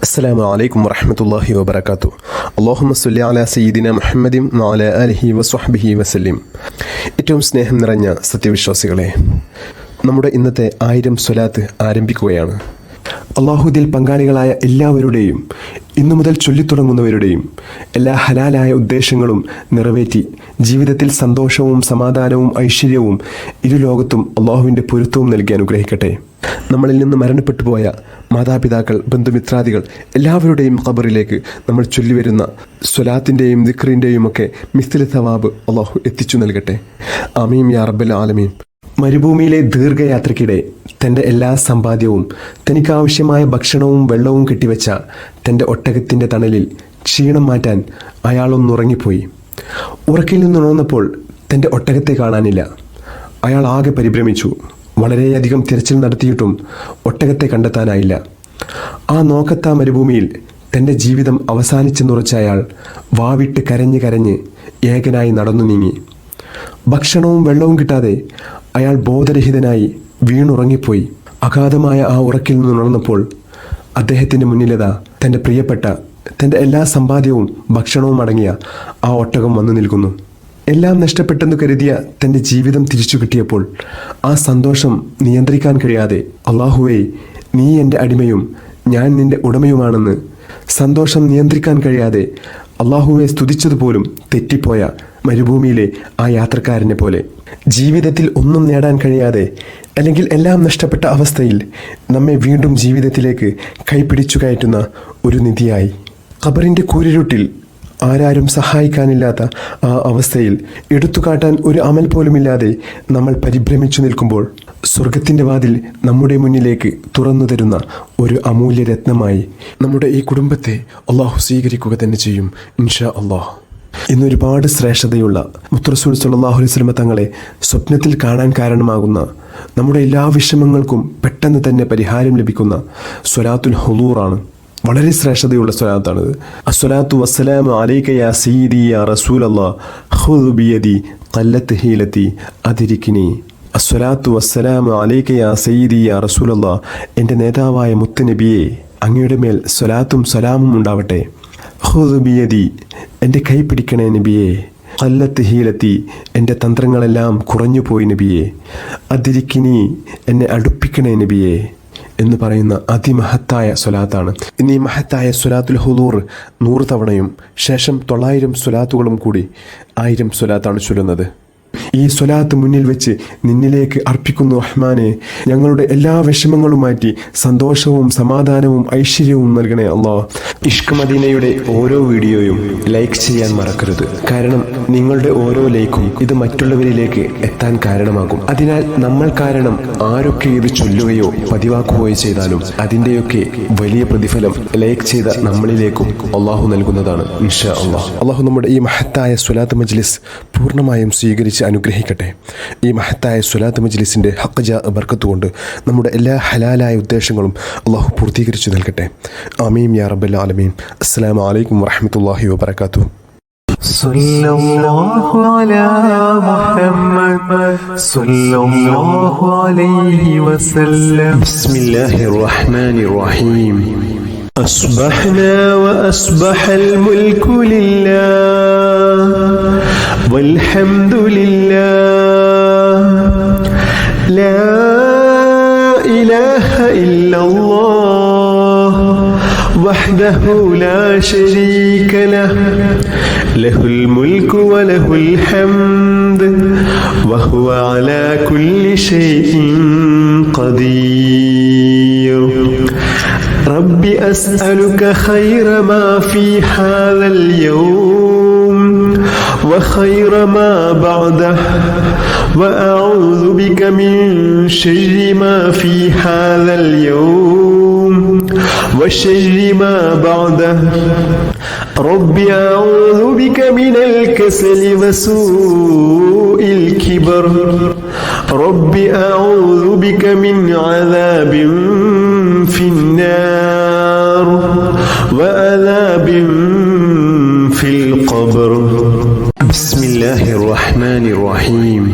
അസ്സലാമു അലൈക്കും വറഹ്മത്തുള്ളാഹി വബറകാതുഹു. അല്ലാഹുമ്മ സ്വല്ലി അലാ സയ്യിദിന മുഹമ്മദിൻ വഅലാ ആലിഹി വസ്വഹ്ബിഹി വസല്ലിം. ഏറ്റവും സ്നേഹം നിറഞ്ഞ സത്യവിശ്വാസികളെ, നമ്മുടെ ഇന്നത്തെ 1000 സ്വലാത്ത് ആരംഭിക്കുകയാണ്. അള്ളാഹുദിൽ പങ്കാളികളായ എല്ലാവരുടെയും ഇന്നു മുതൽ ചൊല്ലിത്തുടങ്ങുന്നവരുടെയും എല്ലാ ഹലാലായ ഉദ്ദേശങ്ങളും നിറവേറ്റി ജീവിതത്തിൽ സന്തോഷവും സമാധാനവും ഐശ്വര്യവും ഇരുലോകത്തും അള്ളാഹുവിൻ്റെ പൊരുത്തവും നൽകി അനുഗ്രഹിക്കട്ടെ. നമ്മളിൽ നിന്ന് മരണപ്പെട്ടു പോയ മാതാപിതാക്കൾ, ബന്ധുമിത്രാദികൾ എല്ലാവരുടെയും ഖബറിലേക്ക് നമ്മൾ ചൊല്ലിവരുന്ന സ്വലാത്തിൻ്റെയും ദിക്റിൻ്റെയും ഒക്കെ മിസ്ല സവാബ് അള്ളാഹു എത്തിച്ചു നൽകട്ടെ. ആമീൻ യാ റബ്ബൽ ആലമീൻ. മരുഭൂമിയിലെ ദീർഘയാത്രയ്ക്കിടെ തൻ്റെ എല്ലാ സമ്പാദ്യവും തനിക്കാവശ്യമായ ഭക്ഷണവും വെള്ളവും കെട്ടിവെച്ച തൻ്റെ ഒട്ടകത്തിൻ്റെ തണലിൽ ക്ഷീണം മാറ്റാൻ അയാളൊന്നുറങ്ങിപ്പോയി. ഉറക്കിൽ നിന്നുണർന്നപ്പോൾ തൻ്റെ ഒട്ടകത്തെ കാണാനില്ല. അയാൾ ആകെ പരിഭ്രമിച്ചു. വളരെയധികം തിരച്ചിൽ നടത്തിയിട്ടും ഒട്ടകത്തെ കണ്ടെത്താനായില്ല. ആ നോക്കത്താ മരുഭൂമിയിൽ തൻ്റെ ജീവിതം അവസാനിച്ചെന്നുറച്ച അയാൾ വാവിട്ട് കരഞ്ഞ് കരഞ്ഞ് ഏകനായി നടന്നു നീങ്ങി. ഭക്ഷണവും വെള്ളവും കിട്ടാതെ അയാൾ ബോധരഹിതനായി വീണുറങ്ങിപ്പോയി. അഗാധമായ ആ ഉറക്കിൽ നിന്നുണർന്നപ്പോൾ അദ്ദേഹത്തിൻ്റെ മുന്നിലതാ തൻ്റെ പ്രിയപ്പെട്ട, തൻ്റെ എല്ലാ സമ്പാദ്യവും ഭക്ഷണവും അടങ്ങിയ ആ ഒട്ടകം വന്നു നിൽക്കുന്നു. എല്ലാം നഷ്ടപ്പെട്ടെന്ന് കരുതിയ തൻ്റെ ജീവിതം തിരിച്ചു കിട്ടിയപ്പോൾ ആ സന്തോഷം നിയന്ത്രിക്കാൻ കഴിയാതെ, അള്ളാഹുവേ, നീ എൻ്റെ അടിമയും ഞാൻ നിൻ്റെ ഉടമയുമാണെന്ന് സന്തോഷം നിയന്ത്രിക്കാൻ കഴിയാതെ അള്ളാഹുവെ സ്തുതിച്ചതുപോലും തെറ്റിപ്പോയ മരുഭൂമിയിലെ ആ യാത്രക്കാരനെ പോലെ, ജീവിതത്തിൽ ഒന്നും നേടാൻ കഴിയാതെ അല്ലെങ്കിൽ എല്ലാം നഷ്ടപ്പെട്ട അവസ്ഥയിൽ നമ്മെ വീണ്ടും ജീവിതത്തിലേക്ക് കൈപിടിച്ചു കയറ്റുന്ന ഒരു നിധിയായി. ഖബറിൻ്റെ കൂരിരുട്ടിൽ ആരാരും സഹായിക്കാനില്ലാത്ത ആ അവസ്ഥയിൽ എടുത്തുകാട്ടാൻ ഒരു അമൽ പോലുമില്ലാതെ നമ്മൾ പരിഭ്രമിച്ചു നിൽക്കുമ്പോൾ സ്വർഗത്തിൻ്റെ വാതിൽ നമ്മുടെ മുന്നിലേക്ക് തുറന്നു തരുന്ന ഒരു അമൂല്യ രത്നമായി നമ്മുടെ ഈ കുടുംബത്തെ അള്ളാഹു സ്വീകരിക്കുക തന്നെ ചെയ്യും ഇൻഷാ അള്ളാഹ്. ഇന്നൊരുപാട് ശ്രേഷ്ഠതയുള്ള മുത്തറസൂൽ സല്ലല്ലാഹു അലൈഹി വസല്ലം തങ്ങളെ സ്വപ്നത്തിൽ കാണാൻ കാരണമാകുന്ന, നമ്മുടെ എല്ലാ വിഷമങ്ങൾക്കും പെട്ടെന്ന് തന്നെ പരിഹാരം ലഭിക്കുന്ന സ്വലാത്തുൽ ഹുളൂറാണ്. വളരെ ശ്രേഷ്ഠതയുള്ള സ്വലാത്താണിത്. അസ്സലാത്തു വസ്സലാമു അലൈക യാ സയ്യിദി യാ റസൂലല്ലാഹ് ഖുദ് ബിയദി ഖല്ലത്ത് ഹീലതി അദ്രിക്നി. അസ്സലാത്തു വസ്സലാമു അലൈക യാ സയ്യിദി യാ റസൂലല്ലാഹ്, എൻ്റെ നേതാവായ മുത്തുനബിയെ, അങ്ങയുടെ മേൽ സ്വലാത്തും സലാമും ഉണ്ടാവട്ടെ. ഖുദ് ബിയദി, എൻ്റെ കൈ പിടിക്കണേ നബിയെ. ഖല്ലത്ത് ഹീലത്തി, എൻ്റെ തന്ത്രങ്ങളെല്ലാം കുറഞ്ഞുപോയി നബിയെ. അദ്രിക്നി, എന്നെ അടുപ്പിക്കണേ നബിയെ എന്ന് പറയുന്ന അതിമഹത്തായ സ്വലാത്താണ്. ഇന്ന് ഈ മഹത്തായ സ്വലാത്തുൽ ഹുളൂർ 100 തവണയും ശേഷം 900 സ്വലാത്തുകളും കൂടി 1000 സ്വലാത്താണ് ചൊല്ലുന്നത്. ഈ സ്വലാത്ത് മുന്നിൽ വെച്ച് നിന്നിലേക്ക് അർപ്പിക്കുന്നു റഹ്മാനെ. ഞങ്ങളുടെ എല്ലാ വിഷമങ്ങളും മാറ്റി സന്തോഷവും സമാധാനവും ഐശ്വര്യവും നൽകണേ അല്ലാഹ്. ഇഷ്ക് മദീനയുടെ ഓരോ വീഡിയോയും ലൈക്ക് ചെയ്യാൻ മറക്കരുത്. കാരണം നിങ്ങളുടെ ഓരോ ലൈക്കും ഇത് മറ്റുള്ളവരിലേക്ക് എത്താൻ കാരണമാകും. അതിനാൽ നമ്മൾ കാരണം ആരൊക്കെ ഇത് ചൊല്ലുകയോ പതിവാക്കുകയോ ചെയ്താലും അതിൻ്റെയൊക്കെ വലിയ പ്രതിഫലം ലൈക്ക് ചെയ്ത നമ്മളിലേക്കും അള്ളാഹു നൽകുന്നതാണ് ഇൻഷാ അള്ളാഹ്. അള്ളാഹു നമ്മുടെ ഈ മഹത്തായ സ്വലാത്ത് മജ്ലിസ് പൂർണ്ണമായും സ്വീകരിച്ച് അനുഗ്രഹിക്കട്ടെ. ഈ മഹത്തായ സ്വലാത്ത് മജ്ലിസിൻ്റെ ഹഖ് ജാ ബർക്കത്ത് കൊണ്ട് നമ്മുടെ എല്ലാ ഹലാലായ ഉദ്ദേശങ്ങളും അള്ളാഹു പൂർത്തീകരിച്ചു നൽകട്ടെ. ആമീൻ യാ റബ്ബൽ ആലമീൻ. അസ്സലാമു അലൈക്കും വറഹ്മത്തുള്ളാഹി വബറകാതുഹു. സല്ലല്ലാഹു അലാ മുഹമ്മദ് സല്ലല്ലാഹു അലൈഹി വസല്ലം. ബിസ്മില്ലാഹിർ റഹ്മാനിർ റഹീം. أصبحنا وأصبح الملك لله والحمد لله لا إله إلا الله وحده لا شريك له له الملك وله الحمد وهو على كل شيء قدير. رب أسألك خير ما في هذا اليوم وخير ما بعده وأعوذ بك من شر ما في هذا اليوم وشر ما بعده. رب أعوذ بك من الكسل وسوء الكبر. رب أعوذ بك من عذاب في النار وعذاب في القبر. بسم الله الرحمن الرحيم.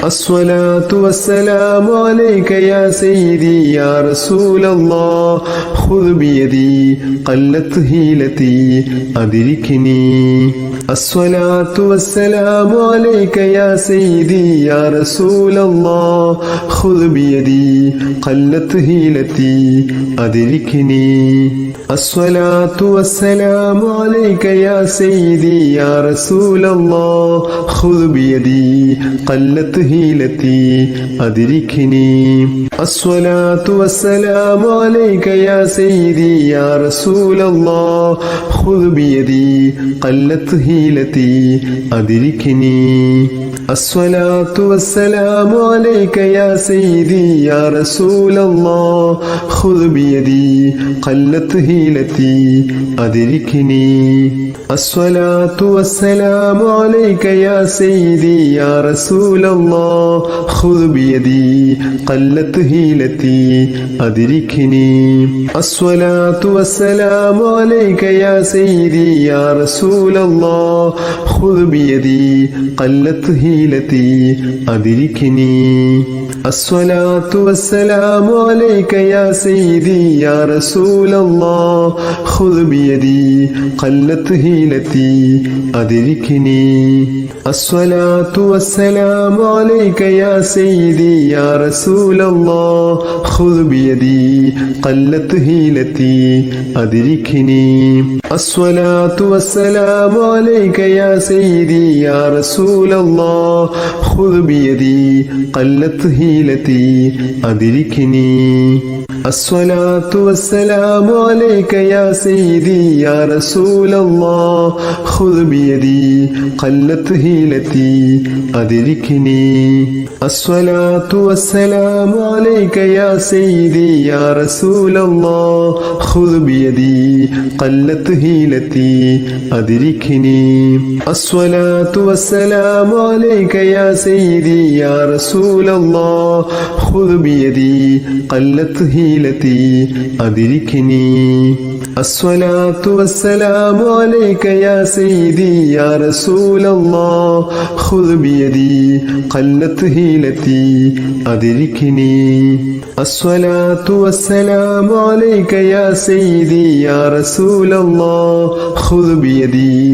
الصلاة والسلام عليك يا سيدي يا رسول الله خذ بيدي قلت هيلتي أدركني الصلاة والسلام عليك يا سيدي يا رسول الله خذ بيدي قلت هيلتي أدركني الصلاة والسلام عليك يا سيدي يا رسول الله خذ بيدي قلت هيلتي أدركني الصلاة والسلام عليك يا سيدي يا رسول الله خذ بيدي قلت هيلتي أدركني الصلاة والسلام عليك يا سيدي يا رسول الله خذ بيدي قلت هيلتي أدركني الصلاة والسلام عليك يا سيدي يا رسول الله خذ بيدي قلت هيلتي أدركني الصلاة والسلام عليك يا سيدي يا رسول الله خذ بيدي قلت هيلتي أدركني الصلاة والسلام عليك يا سيدي يا رسول الله خذ بيدي قلت هيلتي أدركني الصلاة والسلام عليك يا سيدي يا رسول الله خذ بيدي قلت هيلتي أدركني الصلاة والسلام عليك يا سيدي يا رسول الله خذ بيدي قلت هيلتي أدركني الصلاة والسلام عليك يا سيدي يا رسول الله خذ بيدي قلت هيلتي أدركني الصلاة والسلام عليك يا سيدي يا رسول الله خذ بيدي قلت هيلتي أدركني الصلاة والسلام عليك يا سيدي يا رسول الله خذ بيدي قلت هيلتي أدركني الصلاة والسلام عليك يا سيدي يا رسول الله خذ بيدي قلت هيلتي أدركني الصلاة والسلام عليك يا سيدي يا رسول الله خذ بيدي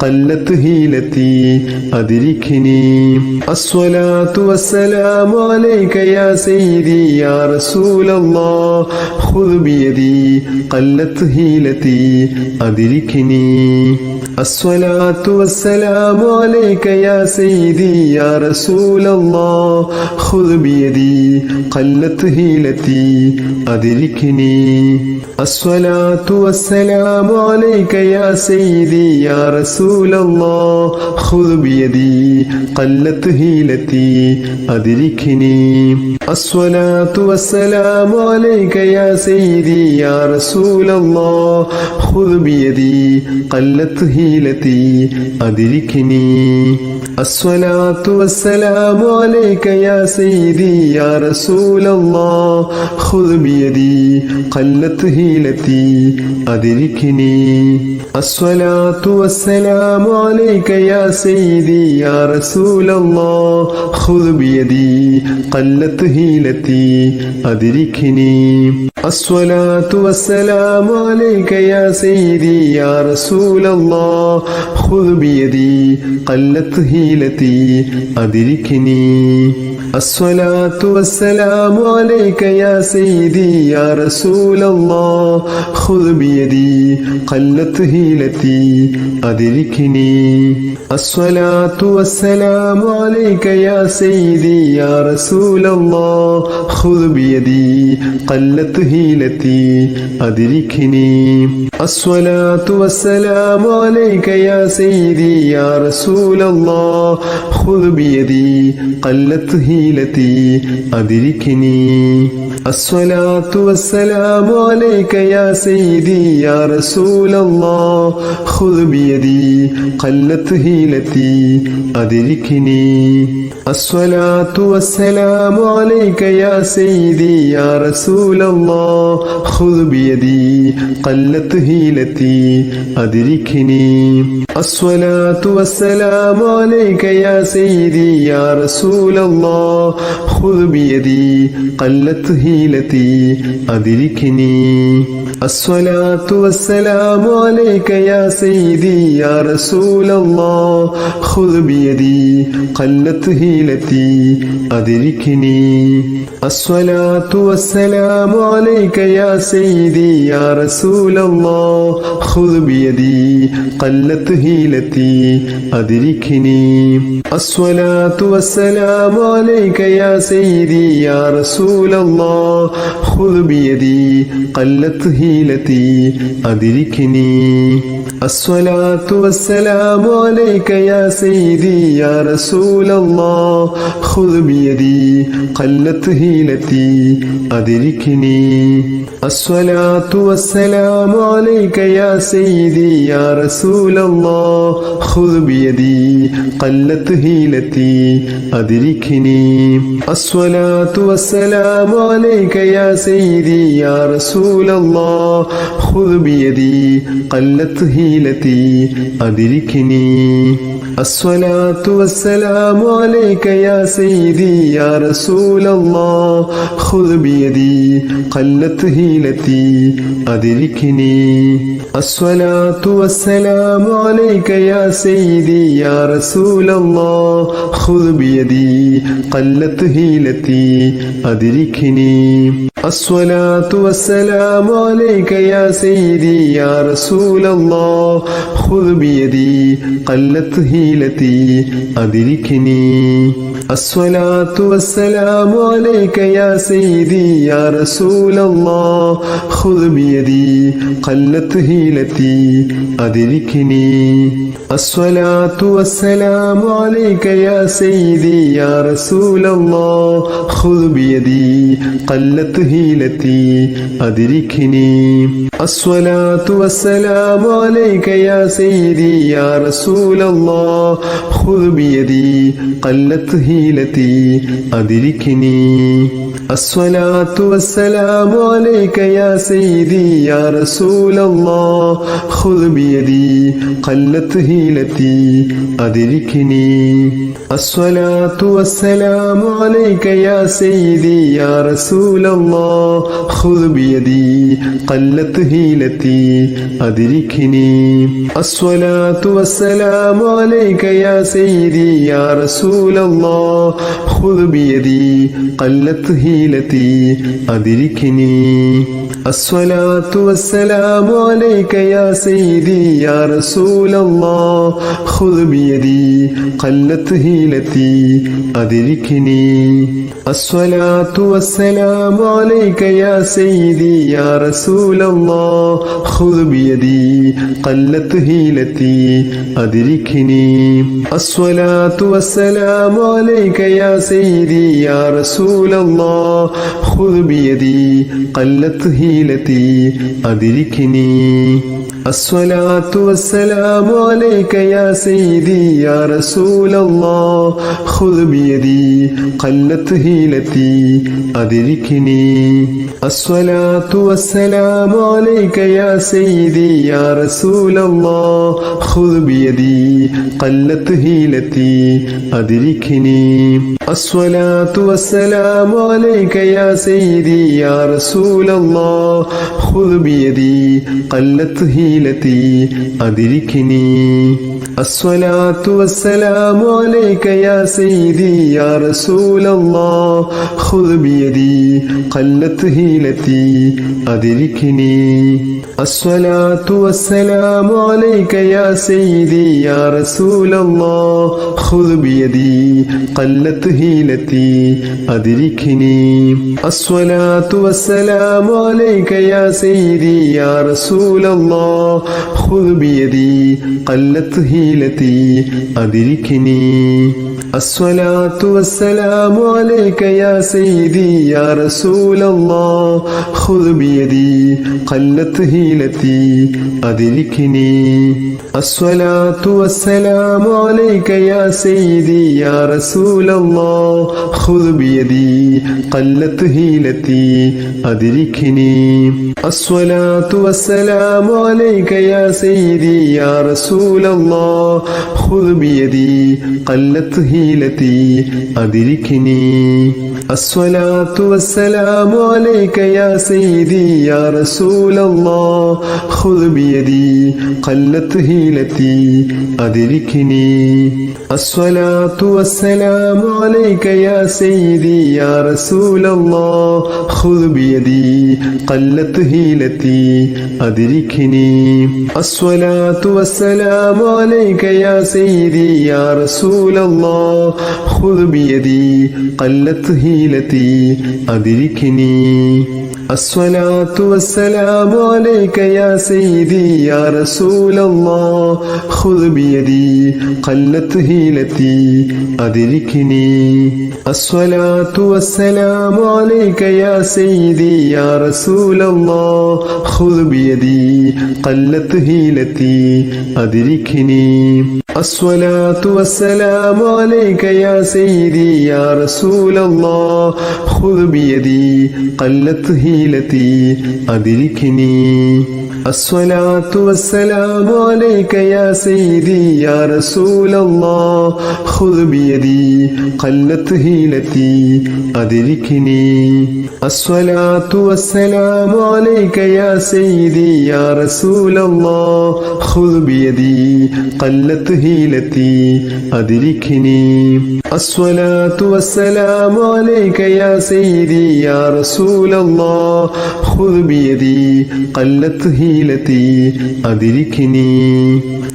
قلت هيلتي أدركني الصلاة والسلام عليك يا سيدي يا رسول الله خذ بيدي قلت هيلتي أدركني الصلاة والسلام عليك يا سيدي يا رسول الله خذ بيدي قلت هيلتي أدركني الصلاة والسلام عليك يا سيدي يا رسول الله خذ بيدي قلت هيلتي أدركني الصلاة والسلام عليك يا سيدي يا رسول الله خذ بيدي قلت هيلتي أدركني الصلاة والسلام عليك يا سيدي يا رسول الله خذ بيدي قلت هيلتي أدركني الصلاة والسلام عليك يا سيدي يا رسول الله خذ بيدي قلت هيلتي أدركني الصلاة والسلام عليك يا سيدي يا رسول الله خذ بيدي قلت هيلتي أدركني الصلاة والسلام عليك يا سيدي يا رسول الله خذ بيدي قلت هيلتي أدركني الصلاة والسلام عليك يا سيدي يا رسول الله خذ بيدي قلت هيلتي أدركني الصلاة والسلام عليك يا سيدي يا رسول الله خذ بيدي قلت هيلتي هيلتي أدركني الصلاة والسلام عليك يا سيدي يا رسول الله خذ بيدي قلت هيلتي أدركني الصلاة والسلام عليك يا سيدي يا رسول الله خذ بيدي قلت هيلتي أدركني الصلاة والسلام عليك يا سيدي يا رسول الله خذ بيدي قلت هيلتي أدركني الصلاة والسلام عليك يا سيدي يا رسول الله خذ بيدي قلت هيلتي أدركني الصلاة والسلام عليك يا سيدي يا رسول الله خذ بيدي قلت هيلتي أدركني الصلاة والسلام عليك يا سيدي يا رسول الله خذ بيدي قلت هيلتي أدركني الصلاة والسلام عليك يا سيدي يا رسول الله خذ بيدي قلت هيلتي أدركني الصلاة والسلام عليك يا سيدي يا رسول الله خذ بيدي قلت هيلتي أدركني الصلاة والسلام عليك يا سيدي يا رسول الله خذ بيدي قلت هيلتي أدركني الصلاة والسلام عليك يا سيدي يا رسول الله خذ بيدي قلت هيلتي أدركني الصلاة والسلام عليك يا سيدي يا رسول الله خذ بيدي قلت هيلتي أدركني الصلاة والسلام عليك يا سيدي يا رسول الله خذ بيدي قلت هيلتي أدركني الصلاة والسلام عليك يا سيدي يا رسول الله خذ بيدي قلت هيلتي أدركني الصلاة والسلام عليك يا سيدي يا رسول الله خذ بيدي قلت هيلتي أدركني الصلاة والسلام عليك يا سيدي يا رسول الله خذ بيدي قلت هيلتي أدركني الصلاة والسلام عليك يا سيدي يا رسول الله خذ بيدي قلت هيلتي أدركني الصلاة والسلام عليك يا سيدي يا رسول الله خذ بيدي قلت هيلتي أدركني الصلاة والسلام عليك يا سيدي يا رسول الله خذ بيدي قلت هيلتي أدركني الصلاة والسلام عليك يا سيدي يا رسول الله خذ بيدي قلت هيلتي أدركني الصلاة والسلام عليك يا سيدي يا رسول الله خذ بيدي قلت هيلتي أدركني الصلاة والسلام عليك يا سيدي يا رسول الله خذ بيدي قلت هيلتي أدركني الصلاة والسلام عليك يا سيدي يا رسول الله خذ بيدي قلت هيلتي أدركني الصلاة والسلام عليك يا سيدي يا رسول الله خذ بيدي قلت هيلتي أدركني الصلاة والسلام عليك يا سيدي يا رسول الله خذ بيدي قلت هيلتي أدركني الصلاة والسلام عليك يا سيدي يا رسول الله خذ بيدي قلت هيلتي أدركني الصلاة والسلام عليك يا سيدي يا رسول الله خذ بيدي قلت هيلتي أدركني الصلاة والسلام عليك يا سيدي يا رسول الله خذ بيدي قلت هيلتي هيلتي أدركني الصلاة والسلام عليك يا سيدي يا رسول الله خذ بيدي قلت هيلتي أدركني الصلاة والسلام عليك يا سيدي يا رسول الله خذ بيدي قلت هيلتي أدركني الصلاة والسلام عليك يا سيدي يا رسول الله خذ بيدي قلت هيلتي أدركني الصلاة والسلام عليك يا سيدي يا رسول الله خذ بيدي قلت هيلتي أدركني الصلاة والسلام عليك يا سيدي يا رسول الله خذ بيدي قلت هيلتي أدركني الصلاة والسلام عليك يا سيدي يا رسول الله خذ بيدي قلت هيلتي أدركني الصلاة والسلام عليك يا سيدي يا رسول الله خذ بيدي قلت هيلتي أدركني الصلاة والسلام عليك يا سيدي يا رسول الله خذ بيدي قلت هيلتي أدركني الصلاة والسلام عليك يا سيدي يا رسول الله خذ بيدي قلت هيلتي أدركني الصلاة والسلام عليك يا سيدي يا رسول الله خذ بيدي قلت هيلتي أدركني الصلاة والسلام عليك يا سيدي يا رسول الله خذ بيدي قلت هيلتي أدركني الصلاة والسلام عليك يا سيدي يا رسول الله خذ بيدي قلت هيلتي أدركني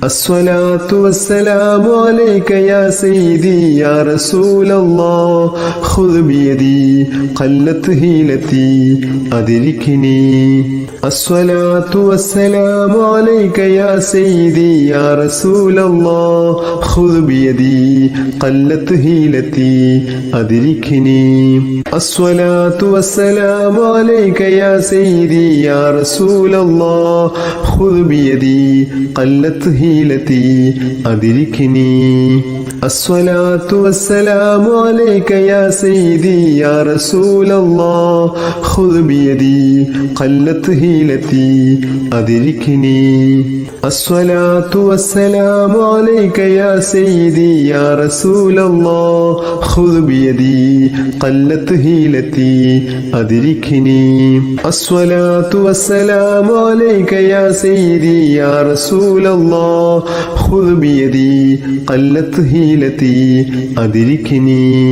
الصلاة والسلام عليك يا سيدي يا رسول الله خذ بيدي قلت هيلتي أدركني الصلاة والسلام عليك يا سيدي يا رسول الله خذ بيدي قلت هيلتي أدركني الصلاة والسلام عليك يا سيدي يا رسول الله خذ بيدي قلت هيلتي أدركني الصلاة والسلام عليك يا سيدي يا رسول الله خذ بيدي قلت هيلتي أدركني الصلاة والسلام عليك يا سيدي يا رسول الله خذ بيدي قلت هيلتي أدركني الصلاة والسلام عليك يا سيدي يا رسول الله خذ بيدي قلت هيلتي أدركني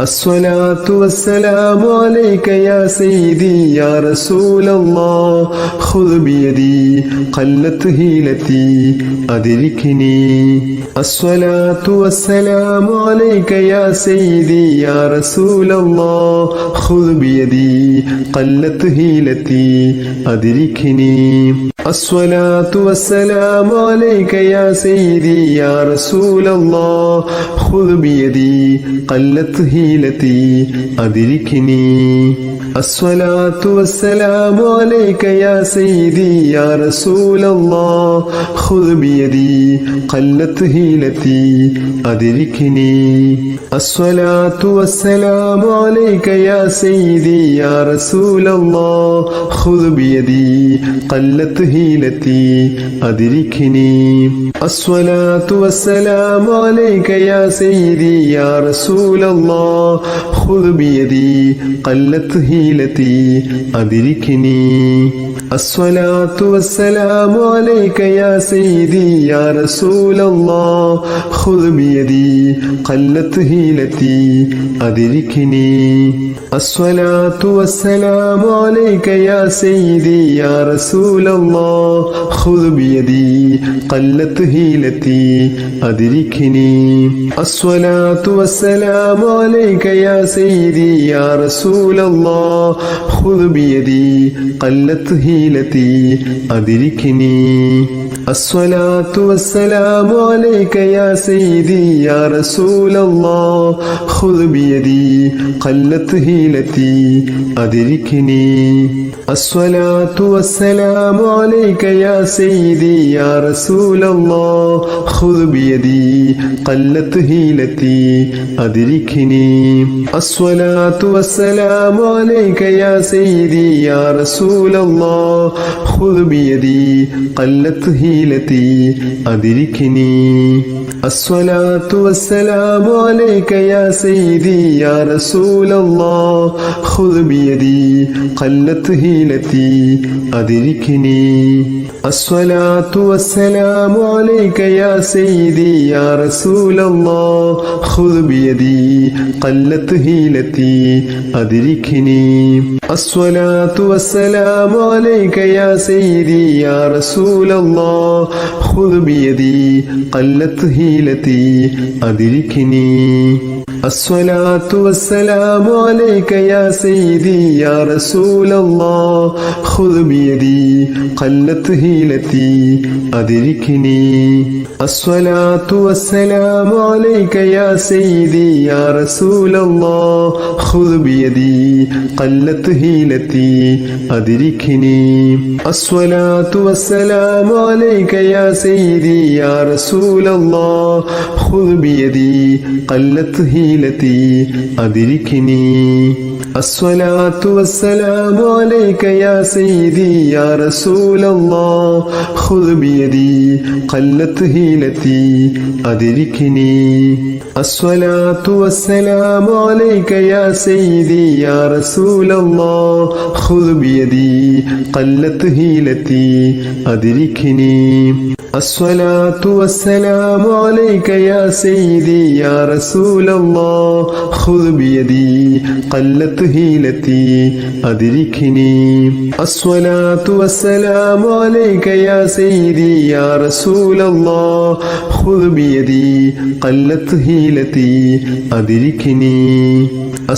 الصلاة والسلام عليك يا سيدي يا رسول الله خذ بيدي قلت هيلتي أدركني الصلاة والسلام عليك يا سيدي يا رسول الله خذ بيدي قلت هيلتي أدركني الصلاة والسلام عليك يا سيدي يا رسول الله خذ بيدي قلت هيلتي أدركني الصلاة والسلام عليك يا سيدي يا رسول الله خذ بيدي قلت هيلتي أدركني الصلاة والسلام عليك يا سيدي يا رسول الله خذ بيدي قلت هيلتي أدركني الصلاة والسلام عليك يا سيدي يا رسول الله خذ بيدي قلت هيلتي أدركني الصلاة والسلام عليك يا سيدي يا رسول الله خذ بيدي قلت هيلتي أدركني الصلاة والسلام عليك يا سيدي يا رسول الله خذ بيدي قلت هيلتي أدركني الصلاة والسلام عليك يا سيدي يا رسول الله خذ بيدي قلت هيلتي هيلتي أدركني الصلاة والسلام عليك يا سيدي يا رسول الله خذ بيدي قلت هيلتي أدركني الصلاة والسلام عليك يا سيدي يا رسول الله خذ بيدي قلت هيلتي أدركني الصلاة والسلام عليك يا سيدي يا رسول الله خذ بيدي قلت هيلتي أدركني الصلاة والسلام عليك يا سيدي يا رسول الله خذ بيدي قلت هيلتي أدركني الصلاة والسلام عليك يا سيدي يا رسول الله خذ بيدي قلت هيلتي أدركني الصلاة والسلام عليك يا سيدي يا رسول الله خذ بيدي قلت هيلتي أدركني الصلاة والسلام عليك يا سيدي يا رسول الله خذ بيدي قلت هيلتي أدركني الصلاة والسلام عليك يا سيدي يا رسول الله خذ بيدي قلت هيلتي أدركني الصلاة والسلام عليك يا سيدي يا رسول الله خذ بيدي قلت هيلتي أدركني الصلاة والسلام عليك يا سيدي يا رسول الله خذ بيدي قلت هيلتي أدركني الصلاة والسلام عليك يا سيدي يا رسول الله خذ بيدي قلت هيلتي أدركني الصلاة والسلام عليك يا سيدي يا رسول الله خذ بيدي قلت هيلتي أدركني الصلاة والسلام عليك يا سيدي يا رسول الله خذ بيدي قلت هيلتي أدركني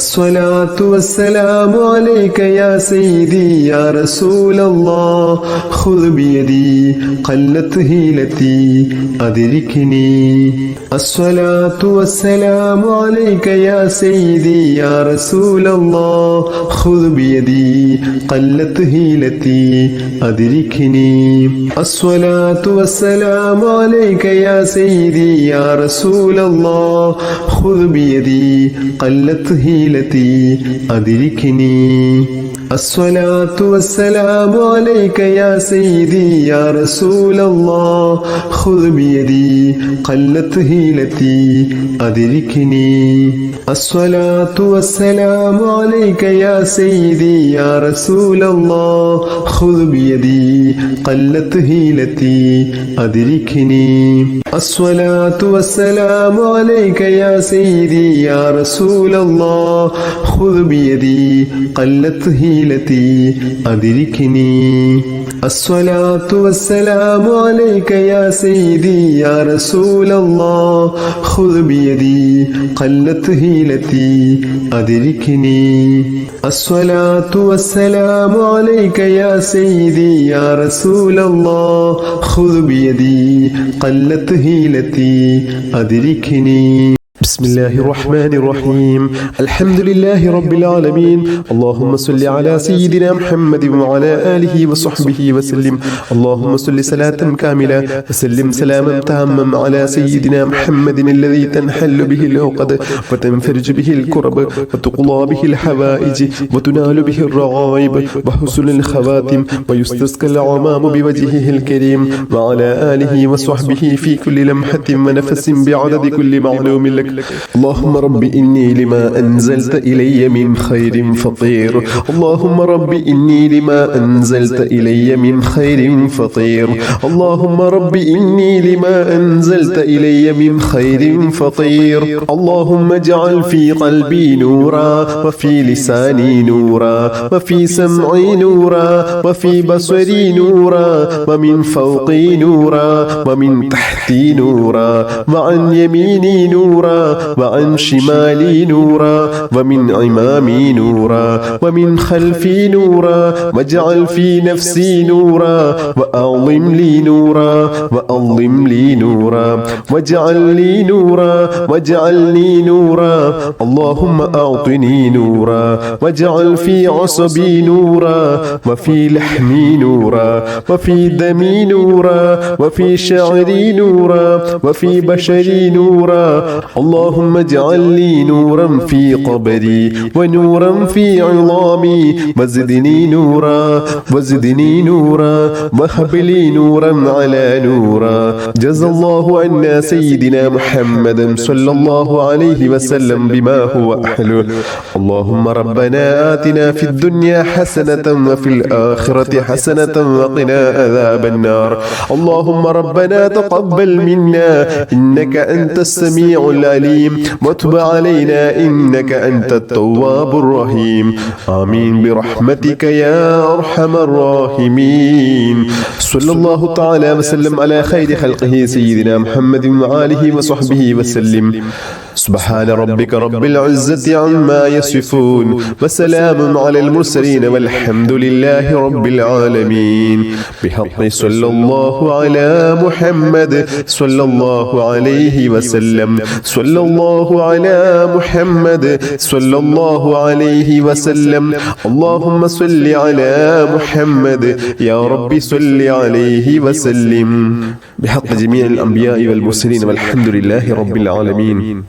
الصلاة والسلام عليك يا سيدي يا رسول الله خذ بيدي قلت هيلتي أدركني الصلاة والسلام عليك يا سيدي يا رسول الله خذ بيدي قلت هيلتي أدركني الصلاة والسلام عليك يا سيدي يا رسول الله خذ بيدي قلت هيلتي أدركني الصلاة والسلام عليك يا سيدي يا رسول الله خذ بيدي قلت هيلتي أدركني الصلاة والسلام عليك يا سيدي يا رسول الله خذ بيدي قلت هيلتي أدركني الصلاة والسلام عليك يا سيدي يا رسول الله خذ بيدي قلت هيلتي أدركني الصلاة والسلام عليك يا سيدي يا رسول الله خذ بيدي قلت هيلتي أدركني الصلاة والسلام عليك يا سيدي يا رسول الله خذ بيدي قلت هيلتي أدركني بسم الله الرحمن الرحيم الحمد لله رب العالمين اللهم صل على سيدنا محمد وعلى آله وصحبه وسلم اللهم صل صلاة كاملة وسلم سلاما تاما على سيدنا محمد الذي تنحل به العقد وتنفرج به الكرب وتقضى به الحوائج وتنال به الرغائب وحسن الخواتم ويستسقى الغمام بوجهه الكريم وعلى آله وصحبه في كل لمحة ونفس بعدد كل معلوم لك اللهم رب إني لما أنزلت إلي من خير فقير اللهم رب إني لما أنزلت إلي من خير فقير اللهم رب إني لما أنزلت إلي من خير فقير اللهم اجعل في قلبي نورا وفي لساني نورا وفي سمعي نورا وفي بصري نورا ومن فوقي نورا ومن تحتي نورا وعن يميني نورا وعن شمالي نورا ومن أمامي نورا ومن خلفي نورا واجعل في نفسي نورا وأعظم لي نورا وأعظم لي نورا واجعل لي نورا واجعلني نورا اللهم أعطني نورا واجعل في عصبي نورا وفي لحمي نورا وفي دمي نورا وفي شعري نورا وفي بشري نورا اللهم اجعل لي نورا في قبري ونورا في عظامي وزدني نورا وزدني نورا وهب لي نورا على نورا. جزا الله عنا سيدنا محمد صلى الله عليه وسلم بما هو أهله. اللهم ربنا آتنا في الدنيا حسنة وفي الآخرة حسنة وقنا عذاب النار. اللهم ربنا تقبل منا إنك أنت السميع العليم وتب علينا إنك أنت التواب الرحيم. آمين برحمتك يا أرحم الراحمين. صلى الله تعالى وسلم على خير خلقه سيدنا محمد وآله وصحبه وسلم. سبحان ربك رب العزة عما يصفون وسلام على المرسلين والحمد لله رب العالمين. بحق صلى الله على محمد صلى الله عليه وسلم. صلى الله على محمد صلى الله عليه وسلم. اللهم صل على محمد يا رب صل عليه وسلم. بحق جميع الأنبياء والمرسلين والحمد لله رب العالمين.